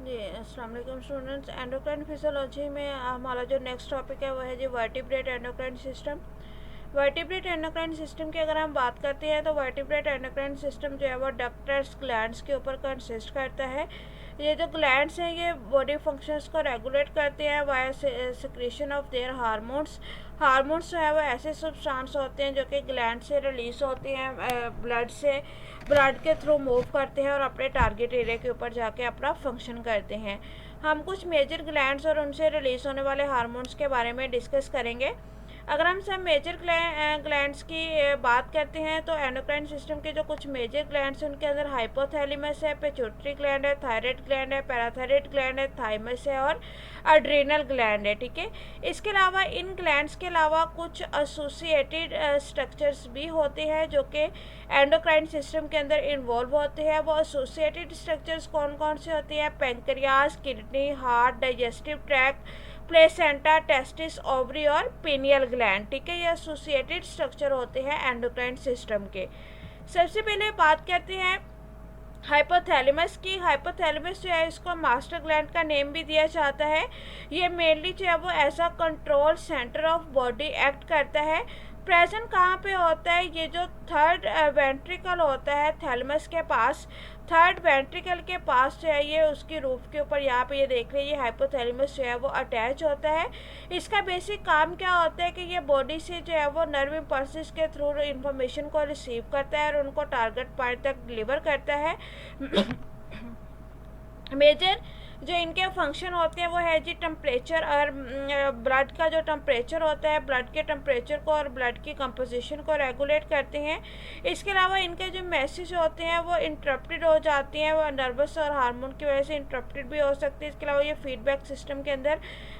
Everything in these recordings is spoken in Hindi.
जी अस्सलाम वालेकुम स्टूडेंट्स। एंडोक्राइन फिजियोलॉजी में हमारा जो नेक्स्ट टॉपिक है वो है जी vertebrate endocrine system. Vertebrate endocrine system की अगर हम बात करते हैं तो वर्टिब्रेट एंडोक्राइन सिस्टम जो है वो डक्टस ग्लैंड्स के ऊपर कंसिस्ट करता है। ये जो ग्लैंड्स हैं ये बॉडी फंक्शंस को रेगुलेट करते हैं via secretion of their hormones. Hormones जो है वो ऐसे सब्सटेंस होते हैं जो कि ग्लैंड से रिलीज होते हैं, ब्लड के थ्रू मूव करते हैं और अपने टारगेट एरिया के ऊपर जाके अपना फंक्शन करते हैं। हम कुछ मेजर ग्लैंड्स और उनसे रिलीज होने वाले हार्मोन्स के बारे में डिस्कस करेंगे। अगर हम सब मेजर ग्लैंड्स की बात करते हैं तो एंडोक्राइन सिस्टम के जो कुछ मेजर ग्लैंड्स हैं उनके अंदर हाइपोथैलेमस है, पिट्यूटरी ग्लैंड है, थायराइड ग्लैंड है, पैराथायराइड ग्लैंड है, थाइमस है और अड्रीनल ग्लैंड है। ठीक है, इसके अलावा इन ग्लैंड्स के अलावा कुछ एसोसिएटेड स्ट्रक्चर्स भी होते हैं जो कि एंडोक्राइन सिस्टम के अंदर इन्वॉल्व होते हैं। वो एसोसिएटेड स्ट्रक्चर्स कौन कौन से होते हैं? Pancreas, kidney, heart, digestive tract, placenta, testis, ovary और पीनियल ग्लैंड। ठीक है, ये एसोसिएटेड स्ट्रक्चर होते हैं एंडोक्राइन सिस्टम के। सबसे पहले बात करते हैं हाइपोथैलेमस की। हाइपोथैलेमस जो है इसको मास्टर ग्लैंड का नेम भी दिया जाता है। ये मेनली जो है वो ऐसा control centre of body act करता है। प्रेजेंट कहाँ पे होता है? ये जो थर्ड वेंट्रिकल होता है थैलेमस के पास, थर्ड वेंट्रिकल के पास जो है ये उसकी रूफ के ऊपर यहाँ पे ये देख रहे हैं ये हाइपोथैलेमस जो है वो अटैच होता है। इसका बेसिक काम क्या होता है कि ये बॉडी से जो है वो नर्व इम्पल्सेस के थ्रू इंफॉर्मेशन को रिसीव करता है और उनको टारगेट पॉइंट तक डिलीवर करता है। मेजर जो इनके फंक्शन होते हैं वो है जी टेम्परेचर और ब्लड का जो टेम्परेचर होता है, ब्लड के टेम्परेचर को और ब्लड की कंपोजिशन को रेगुलेट करते हैं। इसके अलावा इनके जो मैसेज होते हैं वो इंटरप्टेड हो जाती हैं, वो नर्वस और हार्मोन की वजह से इंटरप्टेड भी हो सकती है। इसके अलावा ये फीडबैक सिस्टम के अंदर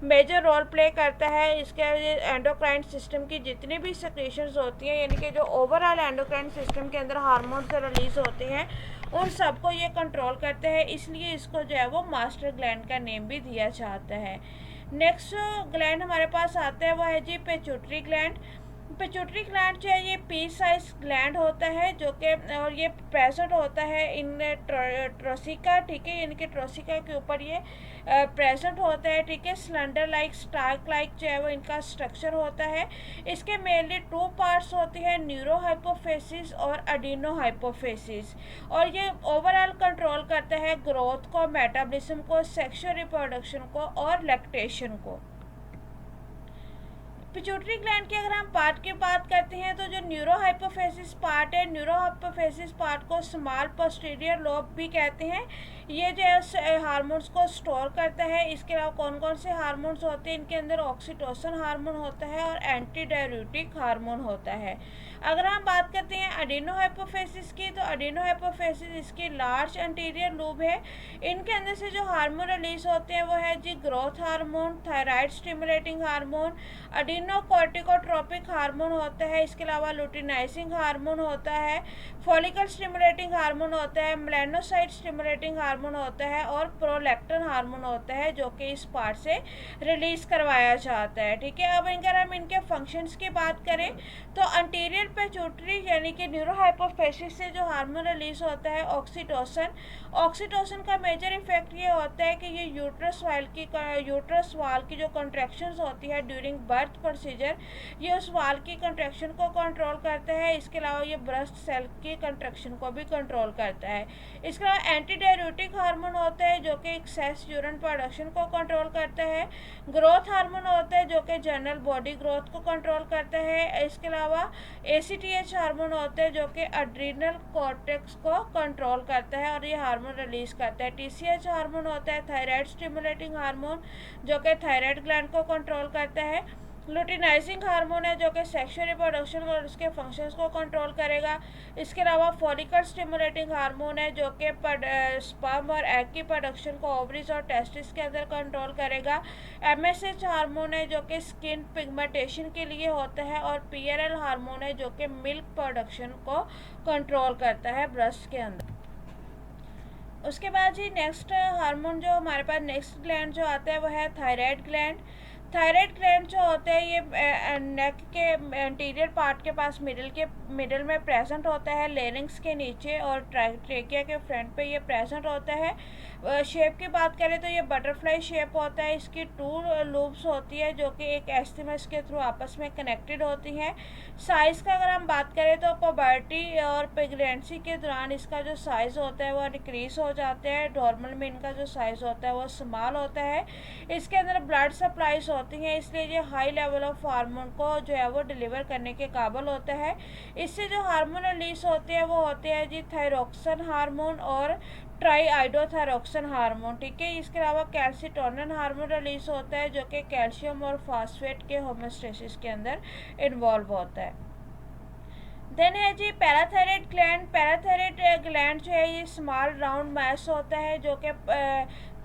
मेजर रोल प्ले करता है। इसके एंडोक्राइन सिस्टम की जितनी भी सेक्रेशंस होती हैं यानी कि जो ओवरऑल एंडोक्राइन सिस्टम के अंदर हार्मोन से रिलीज होते हैं उन सबको ये कंट्रोल करते हैं, इसलिए इसको जो है वो मास्टर ग्लैंड का नेम भी दिया जाता है। नेक्स्ट ग्लैंड हमारे पास आता है वो है जी पिट्यूटरी ग्लैंड। पिट्यूटरी ग्लैंड जो है ये पी साइज ग्लैंड होता है जो कि और ये प्रेजेंट होता है इन ट्रोसिका। ठीक है, इनके ट्रोसिका के ऊपर ये प्रेजेंट होता है। ठीक है, सिलेंडर लाइक स्टार्क लाइक जो है वो इनका स्ट्रक्चर होता है। इसके मेनली टू पार्ट्स होती है, न्यूरो हाइपोफेसिस और अडीनो हाइपोफेसिस, और ये ओवरऑल कंट्रोल करता है ग्रोथ को, मेटाबॉलिज्म को, सेक्सुअल रिप्रोडक्शन को और लैक्टेशन को। पिट्यूटरी ग्लैंड की अगर हम पार्ट की बात करते हैं तो जो न्यूरो हाइपोफेसिस पार्ट है, न्यूरो हाइपोफेसिस पार्ट को स्मॉल पोस्टीरियर लोब भी कहते हैं। ये जो है हार्मोन्स को स्टोर करता है। इसके अलावा कौन कौन से हार्मोन्स होते हैं? इनके अंदर ऑक्सीटोसिन हार्मोन होता है और एंटी डाययूरेटिक हार्मोन होता है। अगर हम बात करते हैं अडीनो हाइपोफेसिस की तो अडीनो हाइपोफेसिस इसकी लार्ज एंटीरियर लूब है। इनके अंदर से जो हार्मोन रिलीज होते हैं वो है जी growth hormone, thyroid stimulating hormone, adrenocorticotropic hormone होता है। इसके अलावा लुटिनाइजिंग हार्मोन होता है, फॉलिकल स्टिमुलेटिंग हार्मोन होता है, मेलानोसाइट स्टिमुलेटिंग हार्मोन होता है और प्रोलैक्टिन हार्मोन होता है जो कि इस पार्ट से रिलीज करवाया जाता है। ठीक है, अब अगर हम इनके फंक्शंस की बात करें तो अंटीरियर पिट्यूटरी यानी कि न्यूरो हाइपोफेसिस से जो हार्मोन रिलीज होता है ऑक्सीटोसिन। ऑक्सीटोसिन का मेजर इफेक्ट ये होता है कि ये यूट्रस वाल की जो कंट्रैक्शंस होती है ड्यूरिंग बर्थ प्रोसीजर, ये उस वाल की कंट्रैक्शन को कंट्रोल करता है। इसके अलावा ये ब्रेस्ट सेल की कंट्रैक्शन को भी कंट्रोल करता है। इसके अलावा एंटी डाययूरेटिक हार्मोन होता है जो कि एक्सेस यूरिन प्रोडक्शन को कंट्रोल करता है। ग्रोथ हार्मोन होता है जो कि जनरल बॉडी ग्रोथ को कंट्रोल करता है। इसके अलावा ACTH हार्मोन होता है जो कि एड्रीनल कॉर्टेक्स को कंट्रोल करता है और ये हार्मोन रिलीज करता है। TCH हार्मोन होता है थायराइड स्टिमुलेटिंग हार्मोन जो कि थायराइड ग्लैंड को कंट्रोल करता है। लुटिनाइजिंग हार्मोन है जो कि सेक्सुअल रिप्रोडक्शन और उसके फंक्शंस को कंट्रोल करेगा। इसके अलावा फॉलिकल स्टिमुलेटिंग हार्मोन है जो कि स्पर्म और एग की प्रोडक्शन को ओवरीज और टेस्टिस के अंदर कंट्रोल करेगा। MSH हार्मोन है जो कि स्किन पिगमेंटेशन के लिए होता है और PLL हार्मोन है जो कि मिल्क प्रोडक्शन को कंट्रोल करता है ब्रेस्ट के अंदर। उसके बाद जी नेक्स्ट हार्मोन जो हमारे पास नेक्स्ट ग्लैंड जो आता है वो है थायराइड ग्लैंड। थायराइड ग्लैंड जो होते हैं ये नेक के एंटीरियर पार्ट के पास मिडिल में प्रेजेंट होता है, लेरिंग्स के नीचे और ट्रेकिया के फ्रंट पे ये प्रेजेंट होता है। शेप की बात करें तो ये बटरफ्लाई शेप होता है। इसकी 2 लूप्स होती है जो कि एक एस्टिमस के थ्रू आपस में कनेक्टेड होती हैं। साइज़ का अगर हम बात करें तो पबर्टी और प्रेगनेंसी के दौरान इसका जो साइज़ होता है वो डिक्रीज हो जाता है। नॉर्मल में इनका जो साइज़ होता है वो स्मॉल होता है। इसके अंदर ब्लड सप्लाईज होती हैं, इसलिए ये हाई लेवल ऑफ हार्मोन को जो है वो डिलीवर करने के काबिल होता है। इससे जो हार्मोन रिलीज होते हैं वो होते हैं जी थायरोक्सिन हार्मोन और ट्राईआइडोथायरोक्सिन हार्मोन, ठीक है। इसके अलावा कैल्सिटोनिन हार्मोन रिलीज होता है जो कि कैल्शियम और फास्फेट के होमोस्टेसिस के अंदर इन्वॉल्व होता है। देन है जी पैराथायराइड ग्लैंड। पैराथायराइड ग्लैंड जो है ये स्मॉल राउंड मैस होता है जो कि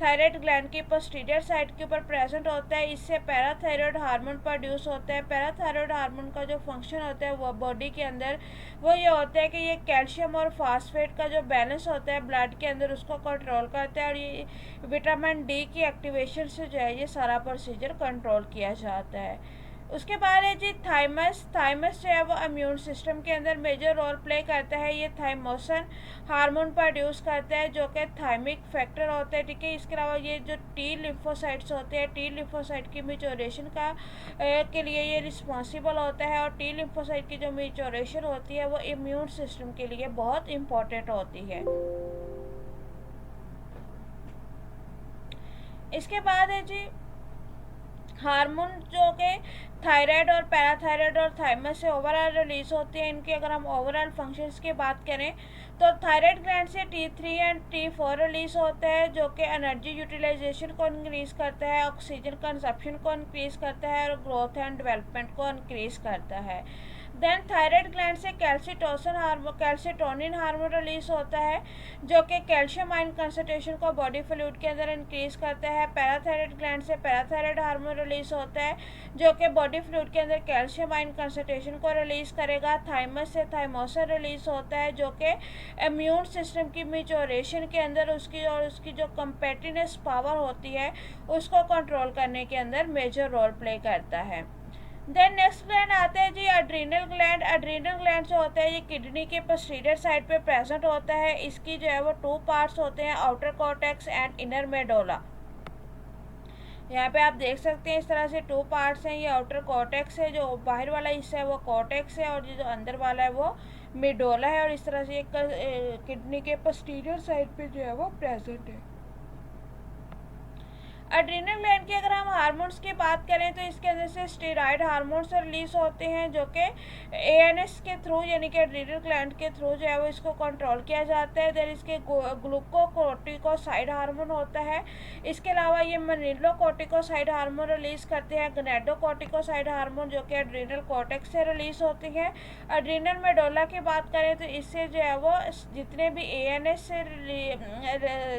थायराइड ग्लैंड की पोस्टीरियर साइड के ऊपर प्रेजेंट होता है। इससे पैराथायराइड हार्मोन प्रोड्यूस होता है। पैराथायराइड हार्मोन का जो फंक्शन होता है वो बॉडी के अंदर वो ये होता है कि ये कैल्शियम और फास्फेट का जो बैलेंस होता है ब्लड के अंदर उसको कंट्रोल करता है और ये विटामिन डी की एक्टिवेशन से जो है ये सारा प्रोसीजर कंट्रोल किया जाता है। उसके बाद है जी थाइमस। थाइमस जो है वो इम्यून सिस्टम के अंदर मेजर रोल प्ले करता है। ये थाइमोसिन हार्मोन प्रोड्यूस करता है जो कि थाइमिक फैक्टर होता है, ठीक है। इसके अलावा ये जो टी लिम्फोसाइट्स होते हैं, टी लिम्फोसाइट की मैच्योरेशन के लिए ये रिस्पॉन्सिबल होता है और टी लिम्फोसाइट की जो मैच्योरेशन होती है वो इम्यून सिस्टम के लिए बहुत इम्पोर्टेंट होती है। इसके बाद है जी हार्मोन जो कि थायराइड और पैराथायराइड और थाइमस से ओवरऑल रिलीज होते हैं। इनके अगर हम ओवरऑल फंक्शंस की बात करें तो थायराइड ग्लैंड से T3 एंड T4 रिलीज होता है जो कि एनर्जी यूटिलाइजेशन को इंक्रीज करता है, ऑक्सीजन कंजप्शन को इंक्रीज करता है और ग्रोथ एंड डेवलपमेंट को इंक्रीज करता है। देन थायराइड ग्लैंड से कैल्सिटोनिन हार्मोन रिलीज होता है जो कि कैल्शियम आयन कंसंट्रेशन को बॉडी फ्लूइड के अंदर इंक्रीज करता है। पैराथायराइड ग्लैंड से पैराथायराइड हार्मोन रिलीज होता है जो कि बॉडी फ्लूइड के अंदर कैल्शियम आयन कंसंट्रेशन को रिलीज करेगा। थाइमस से थाइमोसिन रिलीज होता है जो कि इम्यून सिस्टम की मैच्योरेशन के अंदर उसकी जो कम्पेटिनेस पावर होती है उसको कंट्रोल करने के अंदर मेजर रोल प्ले करता है। देन नेक्स्ट ग्लैंड आते हैं जी एड्रीनल ग्लैंड। एड्रीनल ग्लैंड जो होता है ये किडनी के पोस्टीरियर साइड पे प्रेजेंट होता है। इसकी जो है वो 2 पार्ट्स होते हैं, outer cortex and inner medulla. यहाँ पे आप देख सकते हैं इस तरह से 2 पार्ट्स हैं। ये आउटर कॉर्टेक्स है, जो बाहर वाला हिस्सा है वो कॉर्टेक्स है और ये जो अंदर वाला है वो मेडोला है और इस तरह से किडनी के पोस्टीरियर साइड पे जो है वो प्रेजेंट है। एड्रीनल ग्लैंड की अगर हम हार्मोन्स की बात करें तो इसके अंदर से स्टेरॉइड हार्मोन्स रिलीज होते हैं जो कि ANS के थ्रू यानी कि एड्रीनल ग्लैंड के थ्रू जो है वो इसको कंट्रोल किया जाता है। देन इसके ग्लूकोकोर्टिकोसाइड हार्मोन होता है। इसके अलावा ये मेनिलोकोर्टिकोसाइड हार्मोन रिलीज करते हैं। गनेडोकोर्टिकोसाइड हार्मोन जो कि एड्रीनल कॉर्टेक्स से रिलीज होती हैं। एड्रीनल मेडोला की बात करें तो इससे जो है वो जितने भी ANS से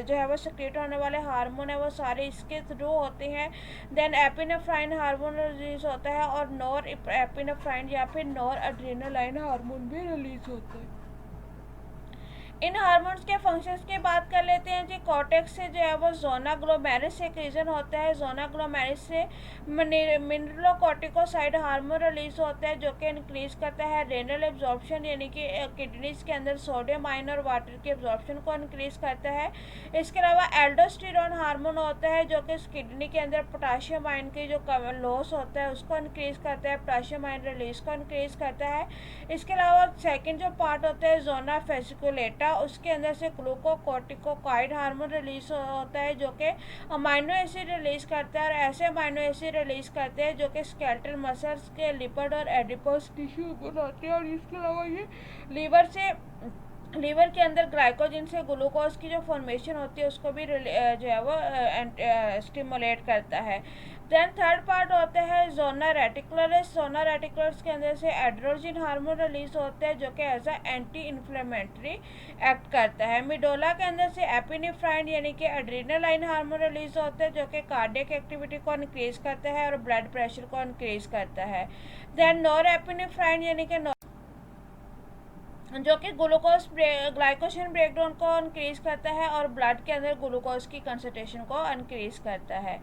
जो है वो सिक्रेट होने वाले हार्मोन है वो सारे इसके थ्रू होते हैं। देन एपिनेफ्राइन हार्मोन रिलीज होता है और नॉर एपिनेफ्राइन या फिर नॉर एड्रेनालाइन हार्मोन भी रिलीज होते हैं। इन हार्मोन्स के फंक्शंस की बात कर लेते हैं जी। कॉर्टेक्स से जो है वो जोना ग्लोमेरुलस सेक्रीजन होता है। जोना ग्लोमेरुलस से मिनरलोकॉर्टिकोसाइड हार्मोन रिलीज होता है जो कि इंक्रीज करता है रेनल एब्जॉर्प्शन यानी कि किडनीज के अंदर सोडियम आयन और वाटर के एब्जॉर्प्शन को इंक्रीज करता है। इसके अलावा एल्डोस्टेरोन हार्मोन होता है जो कि किडनी के अंदर पोटाशियम आयन की जो लॉस होता है उसको इंक्रीज करता है, पोटाशियम आयन रिलीज को इंक्रीज करता है। इसके अलावा सेकेंड जो पार्ट होता है जोना फेसिकुलेटा, उसके अंदर से ग्लूकोकोर्टिकोकाइड हार्मोन रिलीज होता है जो कि अमाइनो एसिड रिलीज करता है और ऐसे अमाइनो एसिड रिलीज करते हैं जो कि स्केलेटल मसल्स के लिपिड और एडिपोज टिश्यू बनाते हैं। और इसके अलावा ये लीवर के अंदर ग्लाइकोजन से ग्लूकोज की जो फॉर्मेशन होती है उसको भी जो है वो स्टिमुलेट करता है। देन थर्ड पार्ट होता है जोना रेटिकुलरिस। जोना रेटिकुलरिस के अंदर से एड्रोजिन हार्मोन रिलीज होता है जो कि as a anti inflammatory act करता है। मिडोला के अंदर से एपिनेफ्राइन यानी कि एड्रेनालाइन हार्मोन रिलीज होता है जो कि कार्डियक एक्टिविटी को इंक्रीज करता है और ब्लड प्रेशर को इंक्रीज करता है। देन नॉर एपिनेफ्राइन यानी कि जो कि ग्लूकोज ग्लाइकोजन ब्रेकडाउन को इंक्रीज करता है और ब्लड के अंदर ग्लूकोज की कंसंट्रेशन को इंक्रीज करता है।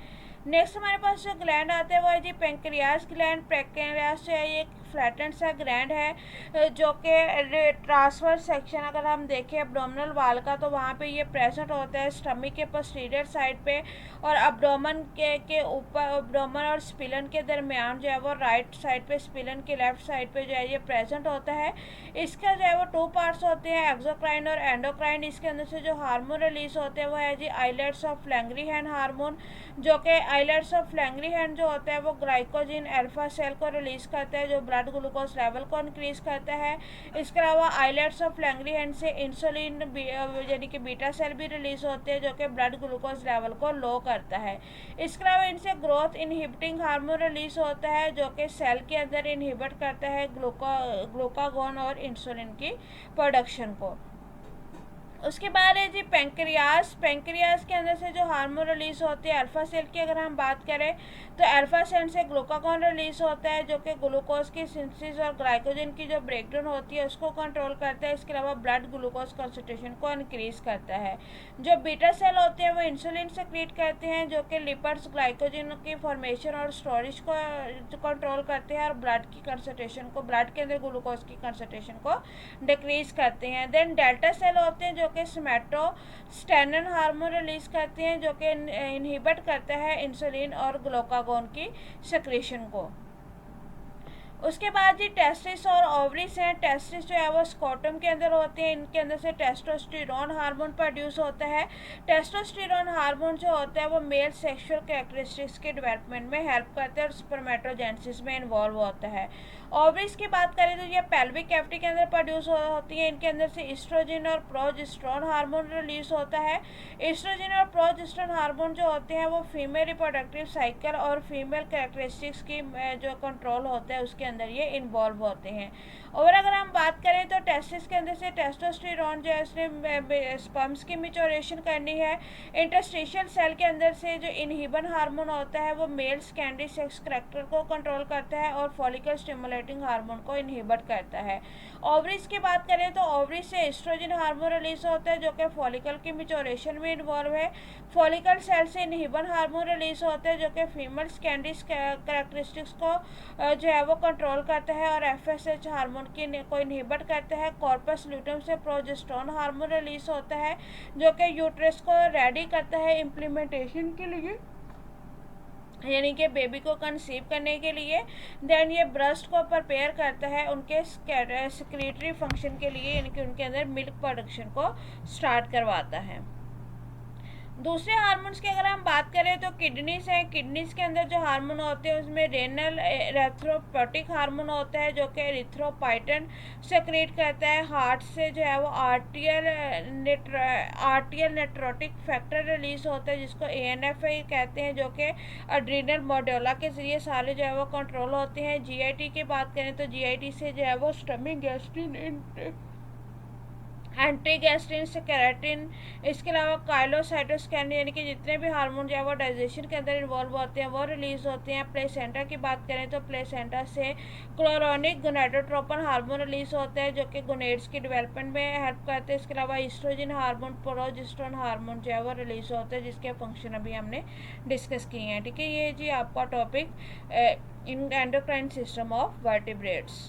नेक्स्ट हमारे पास जो ग्लैंड आता है वो है जी पेंक्रियास ग्लैंड। पेंक्रियास जो है ये फ्लैटेंड सा ग्लैंड है जो कि ट्रांसफर सेक्शन अगर हम देखें एब्डोमिनल वाल का तो वहाँ पे ये प्रेजेंट होता है स्टमक के पोस्टीरियर साइड पे, और एब्डोमेन के ऊपर एब्डोमेन और स्पिलन के दरमियान जो है वो राइट साइड पे, स्पिलन के लेफ्ट साइड पे जो है ये प्रेजेंट होता है। इसका जो है वो 2 पार्ट्स होते हैं, एक्सोक्राइन और एंडोक्राइन। इसके अंदर से जो हार्मोन रिलीज होते हैं वो है जी आइलेट्स ऑफ लैंगरीहैन हार्मोन, जो कि आइलेट्स ऑफ लैंगरीहैन जो होता है वो ग्लाइकोजिन अल्फा सेल को रिलीज करता है जो ब्लड ग्लूकोज लेवल को इंक्रीज करता है। इसके अलावा आइलेट्स ऑफ लैंगरीहैन से इंसुलिन यानी कि बीटा सेल भी रिलीज होते हैं जो कि ब्लड ग्लूकोज लेवल को लो करता है। इसके अलावा इनसे ग्रोथ इनहिबिटिंग हार्मोन रिलीज होता है जो कि सेल के अंदर इनहिबिट करता है ग्लूकागोन और इंसुलिन की प्रोडक्शन को। उसके बाद है जी पेंक्रियास। पेंक्रियास के अंदर से जो हार्मोन रिलीज होते हैं अल्फा सेल की अगर हम बात करें तो अल्फा सेल से ग्लूकागोन रिलीज होता है जो कि ग्लूकोज की सिंथेसिस और ग्लाइकोजन की जो ब्रेकडाउन होती है उसको कंट्रोल करता है। इसके अलावा ब्लड ग्लूकोज कंसंट्रेशन को इंक्रीज करता है। जो बीटा सेल होते हैं वो इंसुलिन सेक्रेट करते हैं जो कि लिपिड्स ग्लाइकोजन की फॉर्मेशन और स्टोरेज को कंट्रोल करते हैं और ब्लड की कंसंट्रेशन को, ब्लड के अंदर ग्लूकोज की कंसंट्रेशन को डिक्रीज करते हैं। देन डेल्टा सेल होते हैं जो कि सोमैटोस्टेनिन हार्मोन रिलीज करते हैं जो कि इनहिबिट करता है इंसुलिन और ग्लूकागोन की सेक्रेशन को। उसके बाद जी टेस्टिस और ओवरीज हैं। टेस्टिस जो है वो स्कोटम के अंदर होते हैं, इनके अंदर से टेस्टोस्टेरोन हार्मोन प्रोड्यूस होता है। टेस्टोस्टेरोन हार्मोन जो होता है वो मेल सेक्सुअल कैरेक्टरिस्टिक्स के डेवलपमेंट में हेल्प करता है और स्पर्मेटोजेनेसिस में इन्वॉल्व होता है। ओवरीज की बात करें तो ये पेल्विक कैविटी के अंदर प्रोड्यूस होती है, इनके अंदर से ईस्ट्रोजन और प्रोजेस्टेरोन हार्मोन रिलीज होता है। ईस्ट्रोजन और प्रोजेस्टेरोन हार्मोन जो होते हैं वो फीमेल रिप्रोडक्टिव साइकिल और फीमेल कैरेक्टरिस्टिक्स की जो कंट्रोल होता है उसके अंदर ये इन्वॉल्व होते हैं। और अगर हम बात करें तो टेस्टिस के अंदर से टेस्टोस्टेरोन जो है उसने स्पर्म्स की मैच्योरेशन करनी है। इंटरस्टिशियल सेल के अंदर से जो इनहिबिन हार्मोन होता है वो मेल सेकेंडरी सेक्स करैक्टर को कंट्रोल करता है और फॉलिकल स्टिमुलेटिंग हार्मोन को इनहिबिट करता है। ओवरीज की बात करें तो ओवरीज से एस्ट्रोजन हार्मोन रिलीज होता है जो कि फॉलिकल की मैच्योरेशन में इन्वॉल्व है। फॉलिकल सेल से इनहिबिन हार्मोन रिलीज होता है जो कि फीमेल सेकेंडरी कैरेक्टरिस्टिक्स को जो है वो कंट्रोल करता है और एफएसएच हार्मोन को इनहिबिट करता है। कॉर्पस ल्यूटेम से प्रोजेस्टेरोन हार्मोन रिलीज होता है जो कि यूट्रस को रेडी करता है इम्प्लीमेंटेशन के लिए, यानी कि बेबी को कंसीव करने के लिए। देन ये ब्रेस्ट को प्रिपेयर करता है उनके सेक्रेटरी फंक्शन के लिए, यानी कि उनके अंदर मिल्क प्रोडक्शन को स्टार्ट करवाता है। दूसरे हार्मोन्स की अगर हम बात करें तो किडनीज हैं। किडनीज के अंदर जो हार्मोन होते हैं उसमें रेनल एरिथ्रोपोटिक हार्मोन होता है जो कि एरिथ्रोपाइटिन सेक्रेट करता है। हार्ट से जो है वो आर्टियल नेट्रोटिक फैक्टर रिलीज होता है जिसको ANF कहते हैं जो कि एड्रीनल मॉड्यूला के जरिए सारे जो है वो कंट्रोल होते हैं। GIT की बात करें तो GIT से जो है वो स्टमिक गैस्ट्रिन, एंटीगैस्ट्रिन से कैरेटिन, इसके अलावा काइलोसाइटोस्कैन यानी कि जितने भी हार्मोन जो है वो डाइजेशन के अंदर इन्वॉल्व होते हैं वो रिलीज होते हैं। प्लेसेंटा की बात करें तो प्लेसेंटा से क्लोरोनिक गोनाडोट्रोपिन हार्मोन रिलीज होता है जो कि गोनेड्स की डेवलपमेंट में हेल्प करते हैं। इसके अलावा ईस्ट्रोजन हार्मोन, प्रोजेस्टेरोन हार्मोन जो है वो रिलीज होते हैं जिसके फंक्शन अभी हमने डिस्कस किए हैं। ठीक है, ये जी आपका topic in endocrine system of vertebrates.